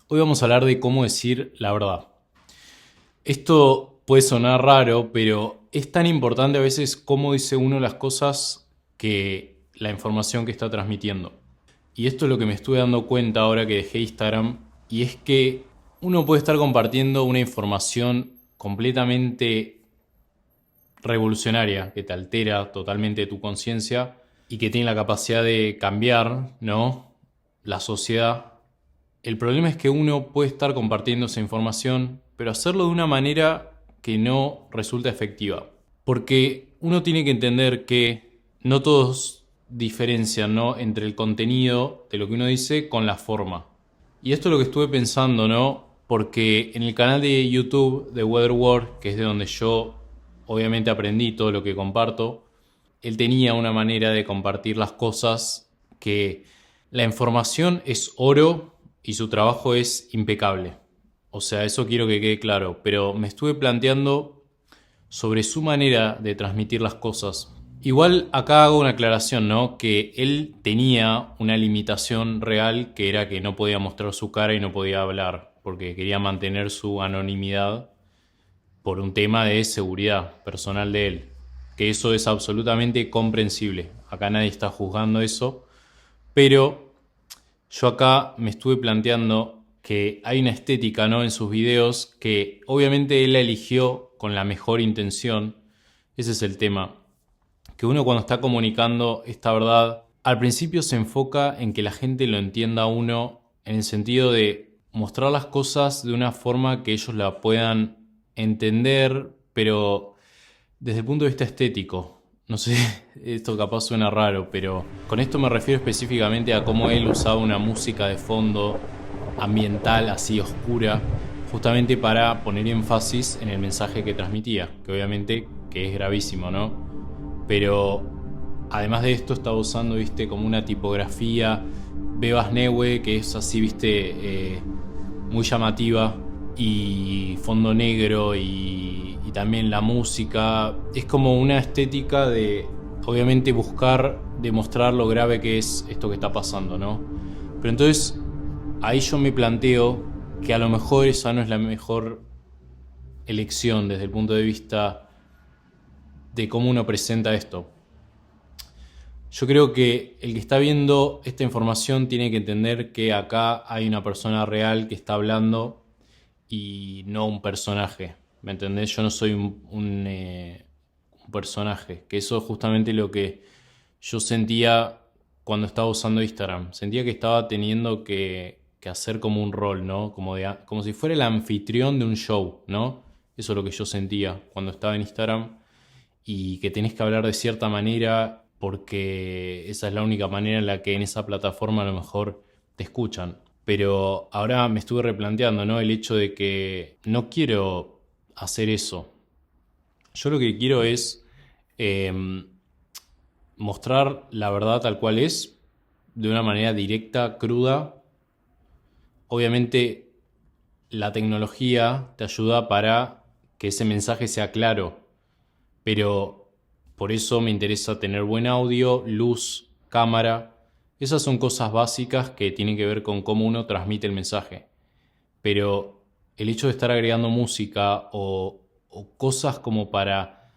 Hoy vamos a hablar de cómo decir la verdad. Esto puede sonar raro, pero es tan importante a veces cómo dice uno las cosas que la información que está transmitiendo. Y esto es lo que me estuve dando cuenta ahora que dejé Instagram, y es que uno puede estar compartiendo una información completamente revolucionaria que te altera totalmente tu conciencia y que tiene la capacidad de cambiar, ¿no?, la sociedad. El problema es que uno puede estar compartiendo esa información, pero hacerlo de una manera que no resulta efectiva. Porque uno tiene que entender que no todos diferencian, ¿no?, entre el contenido de lo que uno dice con la forma. Y esto es lo que estuve pensando, ¿no? Porque en el canal de YouTube de Weatherward, que es de donde yo obviamente aprendí todo lo que comparto, él tenía una manera de compartir las cosas que la información es oro y su trabajo es impecable. O sea, eso quiero que quede claro, pero me estuve planteando sobre su manera de transmitir las cosas. Igual acá hago una aclaración, ¿no? Que él tenía una limitación real, que era que no podía mostrar su cara y no podía hablar, porque quería mantener su anonimidad por un tema de seguridad personal de él. Que eso es absolutamente comprensible. Acá nadie está juzgando eso. Pero yo acá me estuve planteando que hay una estética, ¿no?, en sus videos que obviamente él la eligió con la mejor intención. Ese es el tema. Que uno cuando está comunicando esta verdad, al principio se enfoca en que la gente lo entienda a uno en el sentido de mostrar las cosas de una forma que ellos la puedan entender, pero desde el punto de vista estético. No sé, esto capaz suena raro, pero con esto me refiero específicamente a cómo él usaba una música de fondo ambiental así oscura, justamente para poner énfasis en el mensaje que transmitía, que obviamente que es gravísimo, ¿no? Pero además de esto estaba usando, viste, como una tipografía Bebas Neue, que es así, viste, muy llamativa, y fondo negro y también la música. Es como una estética de, obviamente, buscar demostrar lo grave que es esto que está pasando, ¿no? Pero entonces ahí yo me planteo que a lo mejor esa no es la mejor elección desde el punto de vista de cómo uno presenta esto. Yo creo que el que está viendo esta información tiene que entender que acá hay una persona real que está hablando y no un personaje. ¿Me entendés? Yo no soy un personaje. Que eso es justamente lo que yo sentía cuando estaba usando Instagram. Sentía que estaba teniendo que hacer como un rol, ¿no? Como si fuera el anfitrión de un show, ¿no? Eso es lo que yo sentía cuando estaba en Instagram, y que tenés que hablar de cierta manera porque esa es la única manera en la que en esa plataforma a lo mejor te escuchan. Pero ahora me estuve replanteando, ¿no?, el hecho de que no quiero hacer eso. Yo lo que quiero es eh, mostrar la verdad tal cual es, de una manera directa, cruda. Obviamente la tecnología te ayuda para que ese mensaje sea claro, pero por eso me interesa tener buen audio, luz, cámara. Esas son cosas básicas que tienen que ver con cómo uno transmite el mensaje. Pero el hecho de estar agregando música o cosas como para...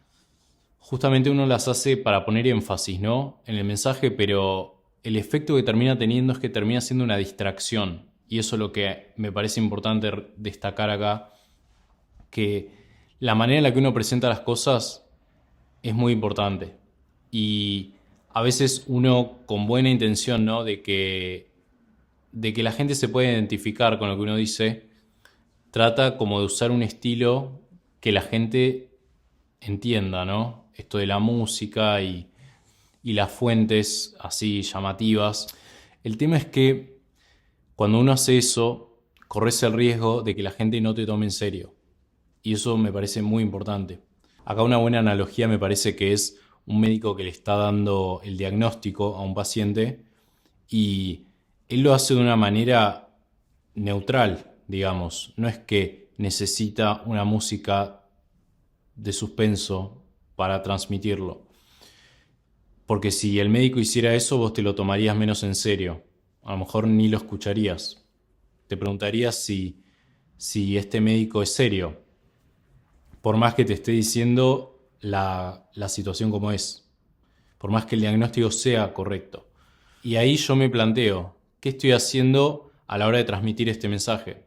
Justamente uno las hace para poner énfasis, ¿no?, en el mensaje, pero el efecto que termina teniendo es que termina siendo una distracción. Y eso es lo que me parece importante destacar acá, que la manera en la que uno presenta las cosas es muy importante. Y a veces uno con buena intención, ¿no?, de que la gente se pueda identificar con lo que uno dice, trata como de usar un estilo que la gente entienda, ¿no? Esto de la música y las fuentes así llamativas. El tema es que cuando uno hace eso, corres el riesgo de que la gente no te tome en serio. Y eso me parece muy importante. Acá una buena analogía me parece que es un médico que le está dando el diagnóstico a un paciente y él lo hace de una manera neutral, digamos. No es que necesita una música de suspenso para transmitirlo. Porque si el médico hiciera eso, vos te lo tomarías menos en serio. A lo mejor ni lo escucharías. te preguntarías si este médico es serio, por más que te esté diciendo la situación como es, por más que el diagnóstico sea correcto. Y ahí yo me planteo, ¿qué estoy haciendo a la hora de transmitir este mensaje?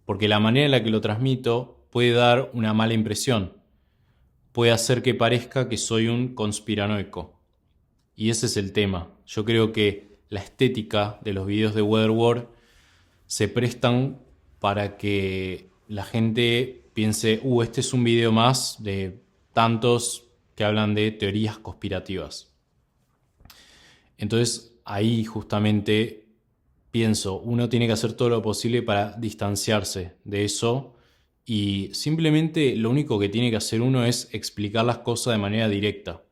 Porque la manera en la que lo transmito puede dar una mala impresión, puede hacer que parezca que soy un conspiranoico. Y ese es el tema. Yo creo que la estética de los videos de Weatherward se prestan para que la gente piense, este es un video más de tantos que hablan de teorías conspirativas. Entonces ahí justamente pienso, uno tiene que hacer todo lo posible para distanciarse de eso y simplemente lo único que tiene que hacer uno es explicar las cosas de manera directa.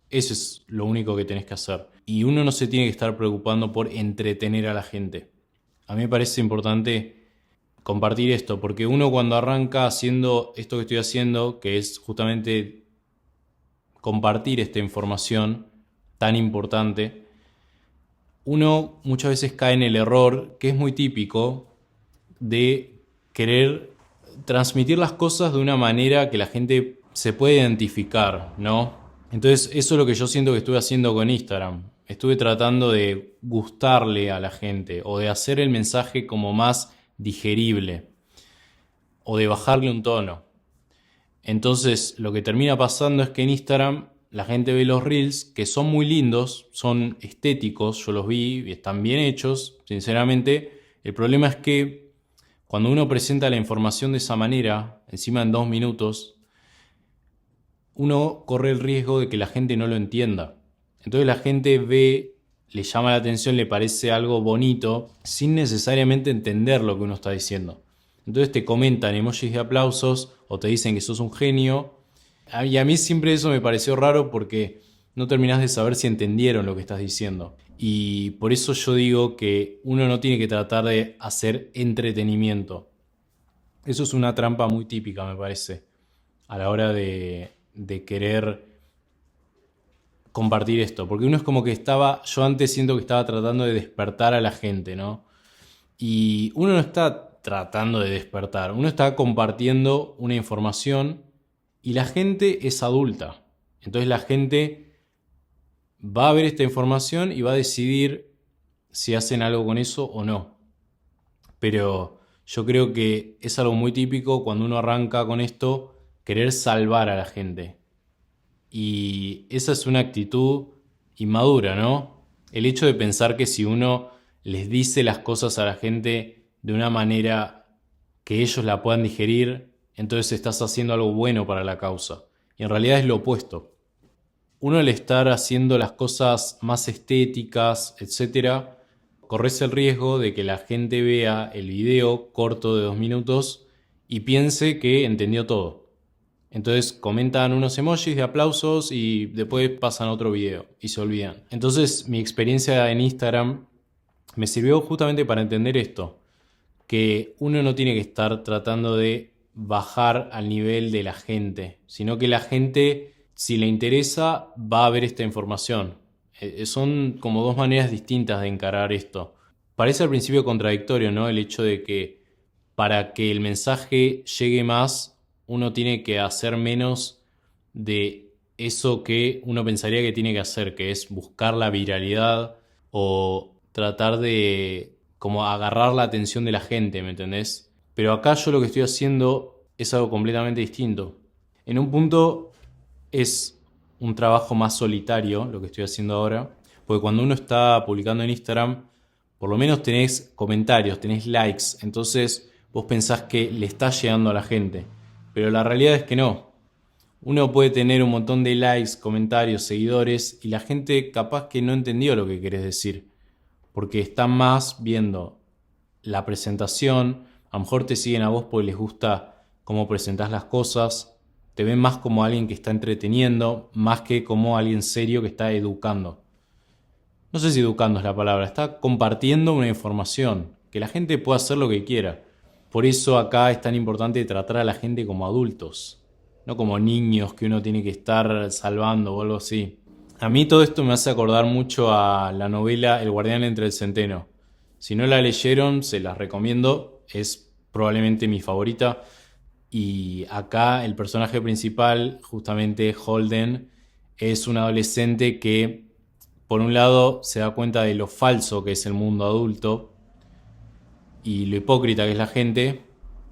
Eso es lo único que tenés que hacer. Y uno no se tiene que estar preocupando por entretener a la gente. A mí me parece importante compartir esto, porque uno cuando arranca haciendo esto que estoy haciendo, que es justamente compartir esta información tan importante, uno muchas veces cae en el error, que es muy típico, de querer transmitir las cosas de una manera que la gente se puede identificar, ¿no? Entonces eso es lo que yo siento que estuve haciendo con Instagram. Estuve tratando de gustarle a la gente o de hacer el mensaje como más digerible o de bajarle un tono. Entonces lo que termina pasando es que en Instagram la gente ve los reels que son muy lindos, son estéticos, yo los vi y están bien hechos, sinceramente. El problema es que cuando uno presenta la información de esa manera, encima en 2 minutos, uno corre el riesgo de que la gente no lo entienda. Entonces la gente ve, le llama la atención, le parece algo bonito, sin necesariamente entender lo que uno está diciendo. Entonces te comentan emojis de aplausos o te dicen que sos un genio. Y a mí siempre eso me pareció raro porque no terminás de saber si entendieron lo que estás diciendo. Y por eso yo digo que uno no tiene que tratar de hacer entretenimiento. Eso es una trampa muy típica, me parece, a la hora de querer compartir esto. Porque uno es como que yo antes siento que estaba tratando de despertar a la gente, ¿no? Y uno no está tratando de despertar, uno está compartiendo una información y la gente es adulta. Entonces la gente va a ver esta información y va a decidir si hacen algo con eso o no. Pero yo creo que es algo muy típico cuando uno arranca con esto, querer salvar a la gente. Y esa es una actitud inmadura, ¿no? El hecho de pensar que si uno les dice las cosas a la gente de una manera que ellos la puedan digerir, entonces estás haciendo algo bueno para la causa. Y en realidad es lo opuesto. Uno al estar haciendo las cosas más estéticas, etc., corres el riesgo de que la gente vea el video corto de 2 minutos y piense que entendió todo. Entonces comentan unos emojis de aplausos y después pasan a otro video y se olvidan. Entonces mi experiencia en Instagram me sirvió justamente para entender esto, que uno no tiene que estar tratando de bajar al nivel de la gente, sino que la gente, si le interesa, va a ver esta información. Son como 2 maneras distintas de encarar esto. Parece al principio contradictorio, ¿no? El hecho de que para que el mensaje llegue más, uno tiene que hacer menos de eso que uno pensaría que tiene que hacer, que es buscar la viralidad o tratar de como agarrar la atención de la gente, ¿me entendés? Pero acá yo lo que estoy haciendo es algo completamente distinto. En un punto es un trabajo más solitario lo que estoy haciendo ahora, porque cuando uno está publicando en Instagram, por lo menos tenés comentarios, tenés likes, entonces vos pensás que le está llegando a la gente. Pero la realidad es que no. Uno puede tener un montón de likes, comentarios, seguidores y la gente capaz que no entendió lo que querés decir. Porque están más viendo la presentación, a lo mejor te siguen a vos porque les gusta cómo presentás las cosas, te ven más como alguien que está entreteniendo, más que como alguien serio que está educando. No sé si educando es la palabra, está compartiendo una información, que la gente pueda hacer lo que quiera. Por eso acá es tan importante tratar a la gente como adultos, no como niños que uno tiene que estar salvando o algo así. A mí todo esto me hace acordar mucho a la novela El guardián entre el centeno. Si no la leyeron, se las recomiendo. Es probablemente mi favorita. Y acá el personaje principal, justamente Holden, es un adolescente que, por un lado, se da cuenta de lo falso que es el mundo adulto y lo hipócrita que es la gente,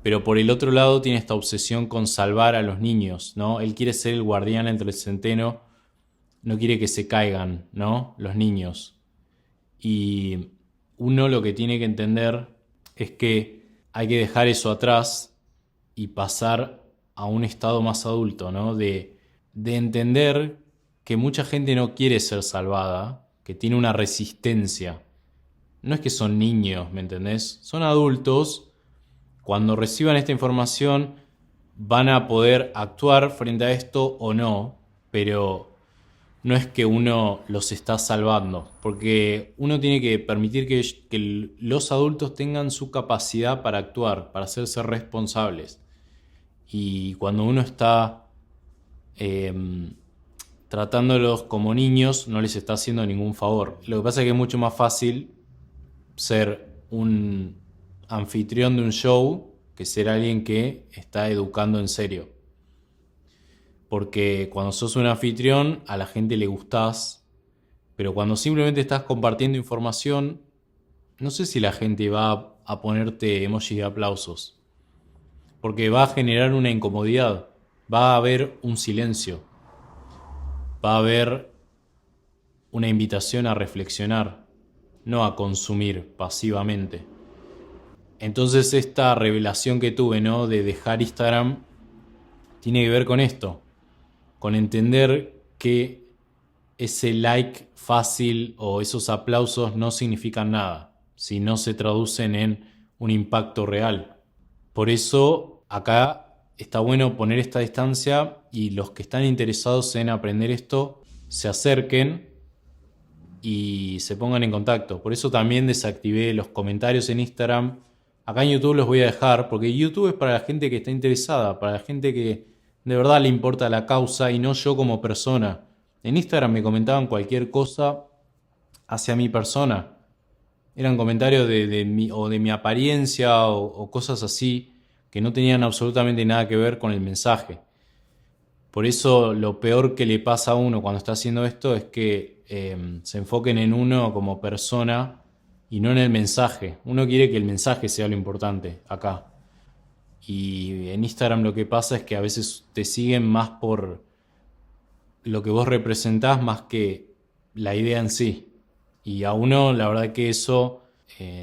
pero por el otro lado tiene esta obsesión con salvar a los niños, ¿no? Él quiere ser el guardián entre el centeno, no quiere que se caigan, ¿no? Los niños. Y uno lo que tiene que entender es que hay que dejar eso atrás y pasar a un estado más adulto, ¿no? De entender que mucha gente no quiere ser salvada, que tiene una resistencia. No es que son niños, ¿me entendés? Son adultos. Cuando reciban esta información van a poder actuar frente a esto o no, pero no es que uno los está salvando, porque uno tiene que permitir que los adultos tengan su capacidad para actuar, para hacerse responsables. Y cuando uno está tratándolos como niños, no les está haciendo ningún favor. Lo que pasa es que es mucho más fácil ser un anfitrión de un show que ser alguien que está educando en serio. Porque cuando sos un anfitrión, a la gente le gustás, pero cuando simplemente estás compartiendo información, no sé si la gente va a ponerte emojis de aplausos. Porque va a generar una incomodidad, va a haber un silencio, va a haber una invitación a reflexionar, no a consumir pasivamente. Entonces esta revelación que tuve, ¿no? De dejar Instagram, tiene que ver con esto, con entender que ese like fácil o esos aplausos no significan nada si no se traducen en un impacto real. Por eso acá está bueno poner esta distancia y los que están interesados en aprender esto se acerquen y se pongan en contacto. Por eso también desactivé los comentarios en Instagram. Acá en YouTube los voy a dejar porque YouTube es para la gente que está interesada, para la gente que de verdad le importa la causa y no yo como persona. En Instagram me comentaban cualquier cosa hacia mi persona. Eran comentarios de mi apariencia o cosas así que no tenían absolutamente nada que ver con el mensaje. Por eso lo peor que le pasa a uno cuando está haciendo esto es que se enfoquen en uno como persona y no en el mensaje. Uno quiere que el mensaje sea lo importante acá. Y en Instagram lo que pasa es que a veces te siguen más por lo que vos representás más que la idea en sí. Y a uno la verdad que eso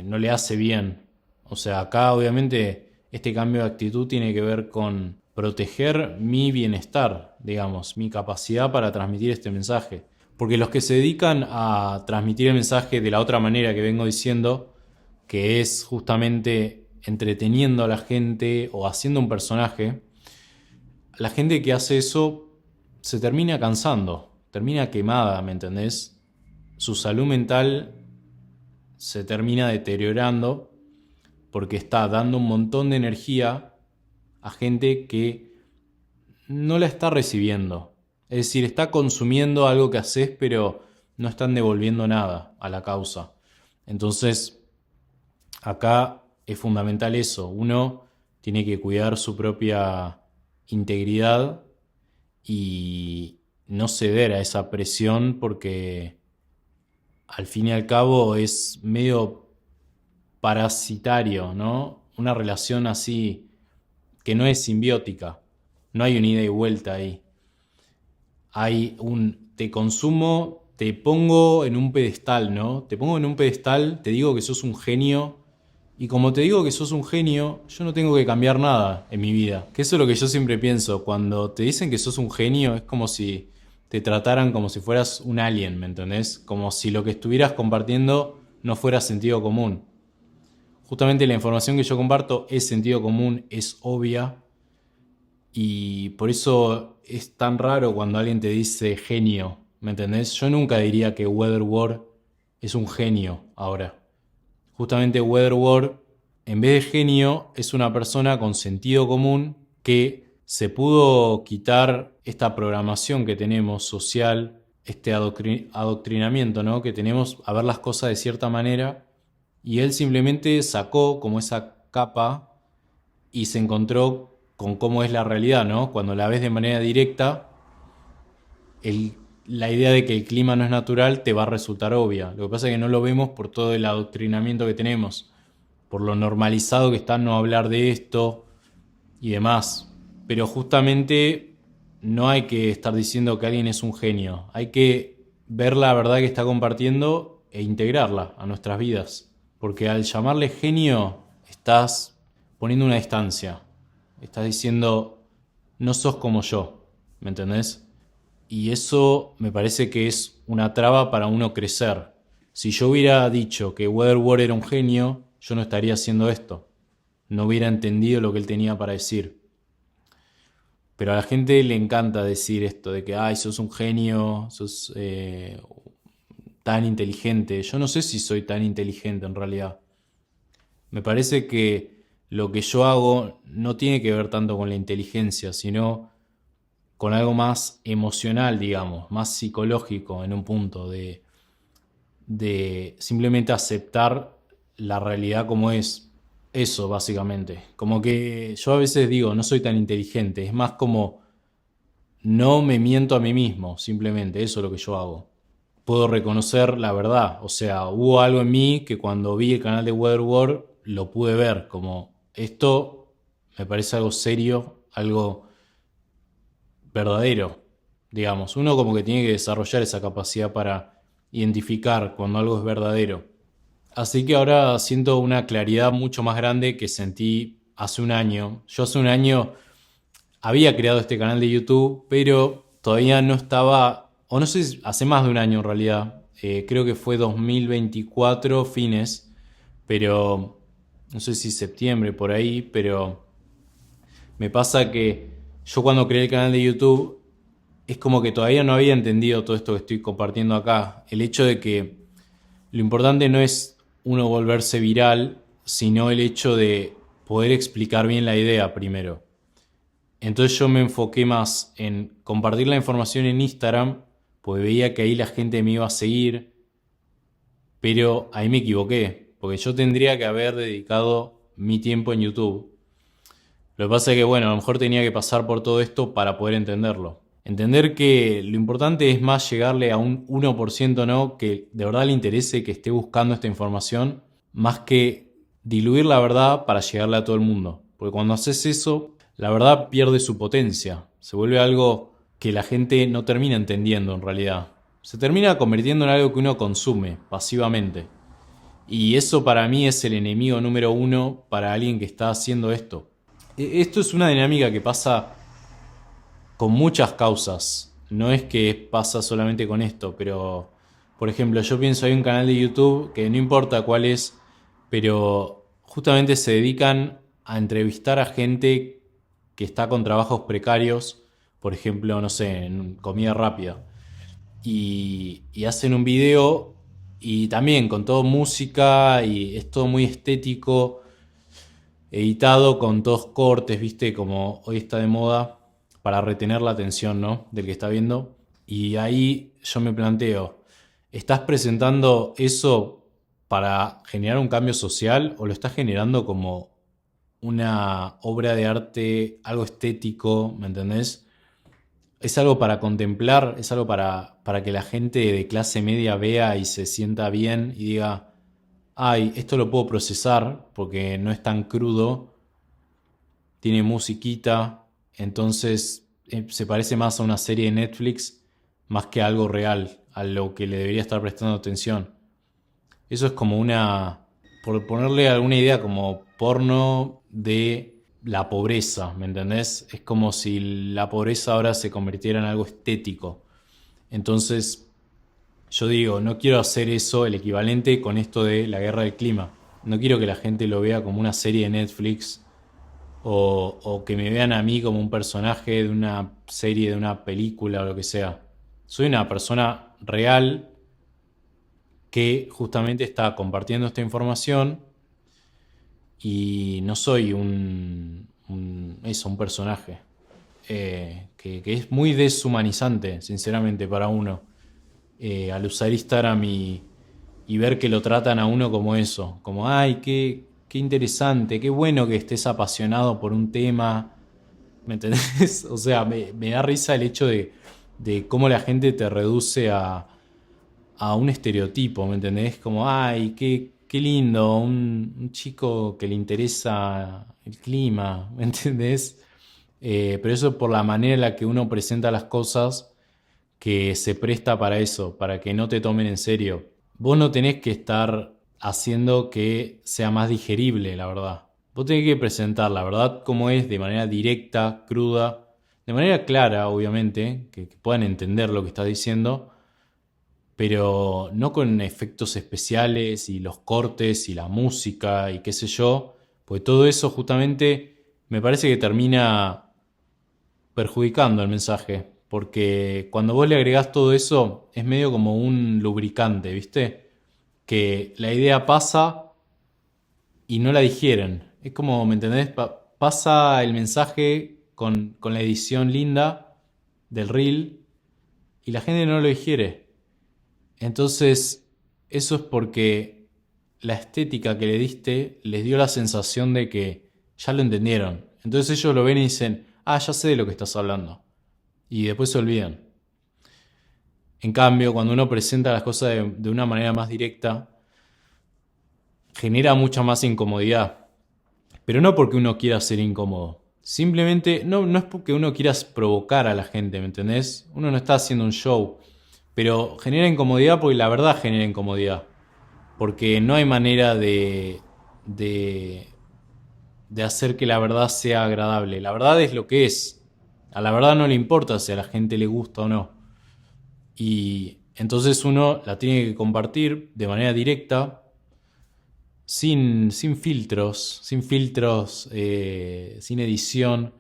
no le hace bien. O sea, acá obviamente este cambio de actitud tiene que ver con proteger mi bienestar, digamos, mi capacidad para transmitir este mensaje. Porque los que se dedican a transmitir el mensaje de la otra manera que vengo diciendo, que es justamente entreteniendo a la gente o haciendo un personaje, la gente que hace eso se termina cansando, termina quemada, ¿me entendés? Su salud mental se termina deteriorando porque está dando un montón de energía a gente que no la está recibiendo. Es decir, está consumiendo algo que haces, pero no están devolviendo nada a la causa. Entonces, acá es fundamental eso. Uno tiene que cuidar su propia integridad y no ceder a esa presión porque al fin y al cabo es medio parasitario, ¿no? Una relación así que no es simbiótica. No hay un ida y vuelta ahí. Hay un te consumo, te pongo en un pedestal, ¿no? Te pongo en un pedestal, te digo que sos un genio. Y como te digo que sos un genio, yo no tengo que cambiar nada en mi vida. Que eso es lo que yo siempre pienso. Cuando te dicen que sos un genio, es como si te trataran como si fueras un alien, ¿me entendés? Como si lo que estuvieras compartiendo no fuera sentido común. Justamente la información que yo comparto es sentido común, es obvia. Y por eso es tan raro cuando alguien te dice genio, ¿me entendés? Yo nunca diría que Weatherward es un genio ahora. Justamente Weatherward, en vez de genio, es una persona con sentido común que se pudo quitar esta programación que tenemos social, este adoctrinamiento, ¿no? Que tenemos a ver las cosas de cierta manera Y él simplemente sacó como esa capa y se encontró con cómo es la realidad, ¿no? Cuando la ves de manera directa, el- la idea de que el clima no es natural te va a resultar obvia. Lo que pasa es que no lo vemos por todo el adoctrinamiento que tenemos, por lo normalizado que está no hablar de esto y demás. Pero justamente no hay que estar diciendo que alguien es un genio. Hay que ver la verdad que está compartiendo e integrarla a nuestras vidas. Porque al llamarle genio estás poniendo una distancia. Estás diciendo, no sos como yo. ¿Me entendés? Y eso me parece que es una traba para uno crecer. Si yo hubiera dicho que Weatherward era un genio, yo no estaría haciendo esto. No hubiera entendido lo que él tenía para decir. Pero a la gente le encanta decir esto de que, ay, sos un genio, sos tan inteligente. Yo no sé si soy tan inteligente en realidad. Me parece que lo que yo hago no tiene que ver tanto con la inteligencia, sino con algo más emocional, digamos, más psicológico en un punto de simplemente aceptar la realidad como es. Eso, básicamente. Como que yo a veces digo, no soy tan inteligente, es más como no me miento a mí mismo, simplemente, eso es lo que yo hago. Puedo reconocer la verdad, o sea, hubo algo en mí que cuando vi el canal de Weatherworld lo pude ver, como esto me parece algo serio, algo verdadero, digamos. Uno como que tiene que desarrollar esa capacidad para identificar cuando algo es verdadero. Así que ahora siento una claridad mucho más grande que sentí hace un año. Yo hace un año había creado este canal de YouTube, pero todavía no estaba, o no sé, hace más de un año en realidad. Creo que fue 2024 fines, pero no sé si septiembre por ahí, pero me pasa que yo cuando creé el canal de YouTube es como que todavía no había entendido todo esto que estoy compartiendo acá. El hecho de que lo importante no es uno volverse viral, sino el hecho de poder explicar bien la idea primero. Entonces yo me enfoqué más en compartir la información en Instagram, porque veía que ahí la gente me iba a seguir, pero ahí me equivoqué, porque yo tendría que haber dedicado mi tiempo en YouTube. Lo que pasa es que, bueno, a lo mejor tenía que pasar por todo esto para poder entenderlo. Entender que lo importante es más llegarle a un 1%, ¿no? Que de verdad le interese, que esté buscando esta información, más que diluir la verdad para llegarle a todo el mundo. Porque cuando haces eso, la verdad pierde su potencia. Se vuelve algo que la gente no termina entendiendo en realidad. Se termina convirtiendo en algo que uno consume pasivamente. Y eso para mí es el enemigo número uno para alguien que está haciendo esto. Esto es una dinámica que pasa con muchas causas. No es que pasa solamente con esto, pero por ejemplo, yo pienso hay un canal de YouTube que no importa cuál es, pero justamente se dedican a entrevistar a gente que está con trabajos precarios, por ejemplo, no sé, en comida rápida. Y hacen un video y también con todo música y es todo muy estético, editado con todos cortes, viste, como hoy está de moda, para retener la atención, ¿no? Del que está viendo. Y ahí yo me planteo, ¿estás presentando eso para generar un cambio social o lo estás generando como una obra de arte, algo estético, ¿me entendés? Es algo para contemplar, es algo para que la gente de clase media vea y se sienta bien y diga, ay, esto lo puedo procesar porque no es tan crudo, tiene musiquita, entonces se parece más a una serie de Netflix más que a algo real, a lo que le debería estar prestando atención. Eso es como una, por ponerle alguna idea, como porno de la pobreza, ¿me entendés? Es como si la pobreza ahora se convirtiera en algo estético. Entonces, yo digo, no quiero hacer eso, el equivalente con esto de la guerra del clima. No quiero que la gente lo vea como una serie de Netflix o que me vean a mí como un personaje de una serie, de una película o lo que sea. Soy una persona real que justamente está compartiendo esta información y no soy un personaje. Que es muy deshumanizante, sinceramente, para uno. Al usar Instagram y ver que lo tratan a uno como eso, como, ay, qué interesante, qué bueno que estés apasionado por un tema, ¿me entendés? O sea, me da risa el hecho de cómo la gente te reduce a un estereotipo, ¿me entendés? Como, ay, qué lindo, un chico que le interesa el clima, ¿me entendés? Pero eso es por la manera en la que uno presenta las cosas que se presta para eso, para que no te tomen en serio. Vos no tenés que estar haciendo que sea más digerible, la verdad. Vos tenés que presentar la verdad como es, de manera directa, cruda, de manera clara, obviamente, que puedan entender lo que estás diciendo, pero no con efectos especiales y los cortes y la música y qué sé yo, pues todo eso justamente me parece que termina perjudicando el mensaje, porque cuando vos le agregás todo eso es medio como un lubricante, ¿viste? Que la idea pasa y no la digieren. Es como, ¿me entendés? Pasa el mensaje con la edición linda del reel y la gente no lo digiere. Entonces, eso es porque la estética que le diste les dio la sensación de que ya lo entendieron. Entonces ellos lo ven y dicen, ah, ya sé de lo que estás hablando. Y después se olvidan. En cambio, cuando uno presenta las cosas de una manera más directa, genera mucha más incomodidad. Pero no porque uno quiera ser incómodo. Simplemente, no es porque uno quiera provocar a la gente, ¿me entendés? Uno no está haciendo un show. Pero genera incomodidad porque la verdad genera incomodidad. Porque no hay manera de, de hacer que la verdad sea agradable. La verdad es lo que es. A la verdad no le importa si a la gente le gusta o no. Y entonces uno la tiene que compartir de manera directa, sin filtros, sin edición,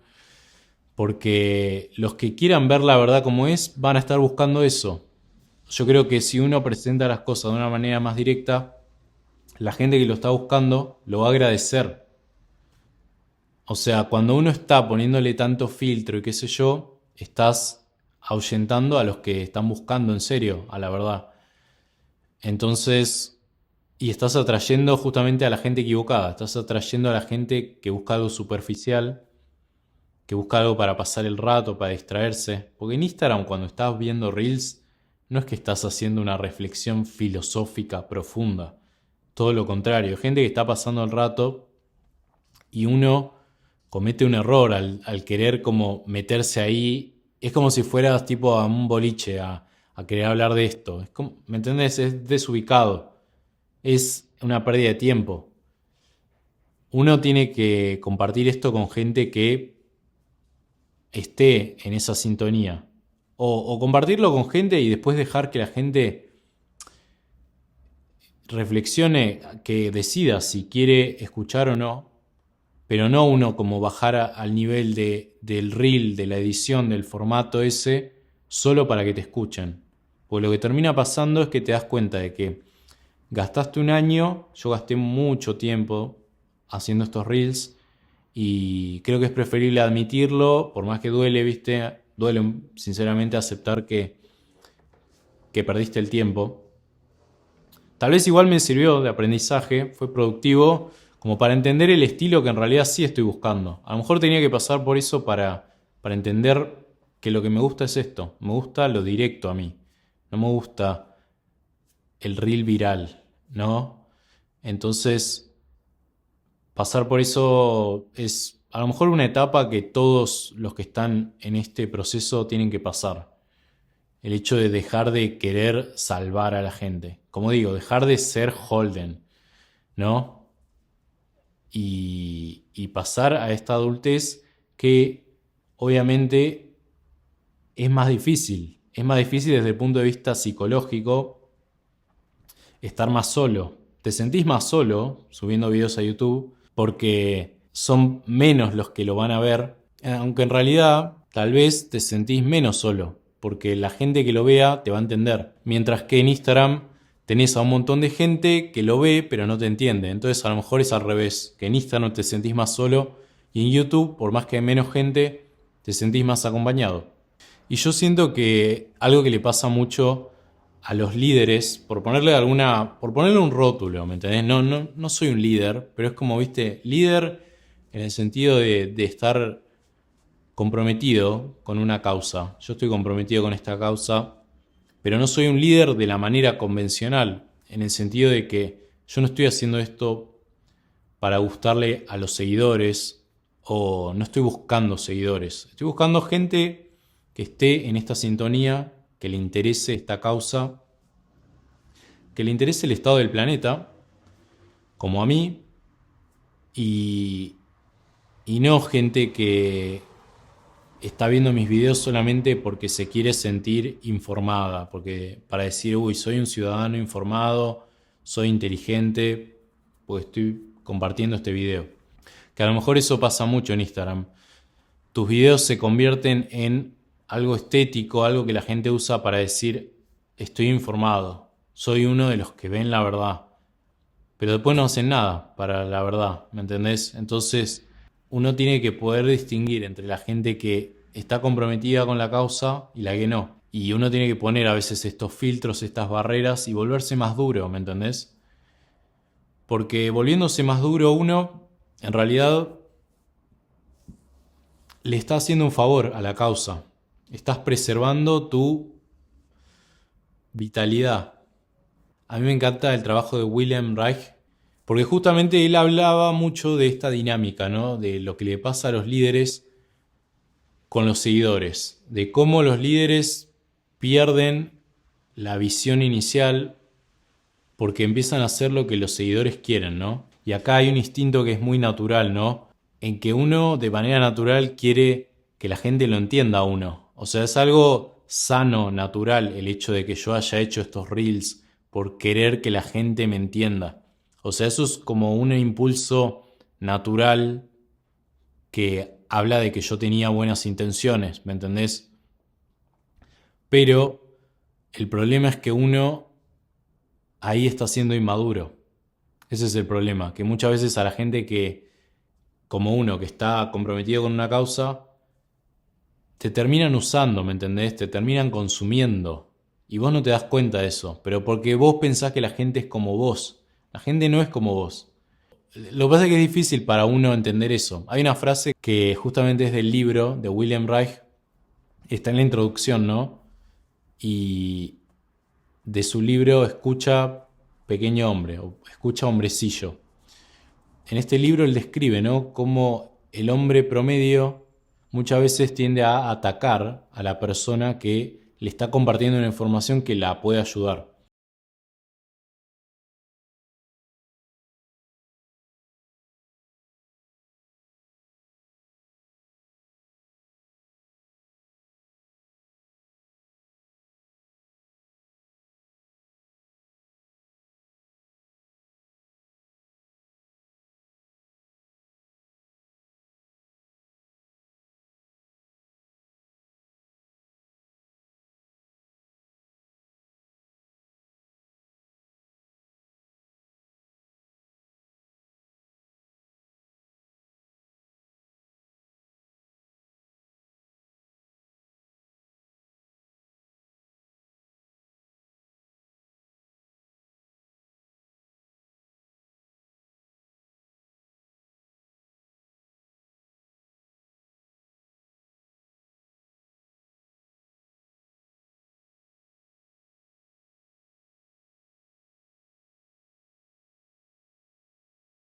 porque los que quieran ver la verdad como es van a estar buscando eso. Yo creo que si uno presenta las cosas de una manera más directa, la gente que lo está buscando lo va a agradecer. O sea, cuando uno está poniéndole tanto filtro y qué sé yo, estás ahuyentando a los que están buscando en serio, a la verdad. Entonces, y estás atrayendo justamente a la gente equivocada, estás atrayendo a la gente que busca algo superficial, que busca algo para pasar el rato, para distraerse. Porque en Instagram cuando estás viendo Reels, no es que estás haciendo una reflexión filosófica profunda. Todo lo contrario, gente que está pasando el rato y uno comete un error al querer como meterse ahí. Es como si fueras tipo a un boliche a querer hablar de esto. Es como, ¿me entendés? Es desubicado. Es una pérdida de tiempo. Uno tiene que compartir esto con gente que esté en esa sintonía. O compartirlo con gente y después dejar que la gente reflexione, que decida si quiere escuchar o no, pero no uno como bajar al nivel del reel, de la edición, del formato ese, solo para que te escuchen. Porque lo que termina pasando es que te das cuenta de que gastaste un año, yo gasté mucho tiempo haciendo estos reels y creo que es preferible admitirlo, por más que duele, ¿viste? Duele sinceramente aceptar que perdiste el tiempo. Tal vez igual me sirvió de aprendizaje, fue productivo, como para entender el estilo que en realidad sí estoy buscando. A lo mejor tenía que pasar por eso para entender que lo que me gusta es esto. Me gusta lo directo a mí. No me gusta el reel viral, ¿no? Entonces, pasar por eso es a lo mejor una etapa que todos los que están en este proceso tienen que pasar. El hecho de dejar de querer salvar a la gente. Como digo, dejar de ser Holden, ¿no? Y pasar a esta adultez que obviamente es más difícil. Es más difícil desde el punto de vista psicológico estar más solo. Te sentís más solo subiendo videos a YouTube porque son menos los que lo van a ver. Aunque en realidad tal vez te sentís menos solo porque la gente que lo vea te va a entender. Mientras que en Instagram tenés a un montón de gente que lo ve pero no te entiende. Entonces a lo mejor es al revés, que en Instagram te sentís más solo y en YouTube, por más que hay menos gente, te sentís más acompañado. Y yo siento que algo que le pasa mucho a los líderes, por ponerle un rótulo, ¿me entendés? No soy un líder, pero es como, viste, líder en el sentido de estar comprometido con una causa. Yo estoy comprometido con esta causa, pero no soy un líder de la manera convencional, en el sentido de que yo no estoy haciendo esto para gustarle a los seguidores, o no estoy buscando seguidores. Estoy buscando gente que esté en esta sintonía, que le interese esta causa, que le interese el estado del planeta, como a mí, y no gente que está viendo mis videos solamente porque se quiere sentir informada, porque para decir, uy, soy un ciudadano informado, soy inteligente, pues estoy compartiendo este video. Que a lo mejor eso pasa mucho en Instagram. Tus videos se convierten en algo estético, algo que la gente usa para decir, estoy informado, soy uno de los que ven la verdad. Pero después no hacen nada para la verdad, ¿me entendés? Entonces uno tiene que poder distinguir entre la gente que está comprometida con la causa y la que no. Y uno tiene que poner a veces estos filtros, estas barreras y volverse más duro, ¿me entendés? Porque volviéndose más duro uno, en realidad le está haciendo un favor a la causa. Estás preservando tu vitalidad. A mí me encanta el trabajo de Wilhelm Reich, porque justamente él hablaba mucho de esta dinámica, ¿no? De lo que le pasa a los líderes con los seguidores, de cómo los líderes pierden la visión inicial porque empiezan a hacer lo que los seguidores quieren, ¿no? Y acá hay un instinto que es muy natural, ¿no? En que uno de manera natural quiere que la gente lo entienda a uno. O sea, es algo sano, natural, el hecho de que yo haya hecho estos reels por querer que la gente me entienda. O sea, eso es como un impulso natural que habla de que yo tenía buenas intenciones, ¿me entendés? Pero el problema es que uno ahí está siendo inmaduro. Ese es el problema, que muchas veces a la gente que, como uno que está comprometido con una causa, te terminan usando, ¿me entendés? Te terminan consumiendo. Y vos no te das cuenta de eso, pero porque vos pensás que la gente es como vos. La gente no es como vos. Lo que pasa es que es difícil para uno entender eso. Hay una frase que justamente es del libro de Wilhelm Reich, está en la introducción, ¿no? Y de su libro Escucha pequeño hombre, o Escucha hombrecillo. En este libro él describe, ¿no?, cómo el hombre promedio muchas veces tiende a atacar a la persona que le está compartiendo una información que la puede ayudar.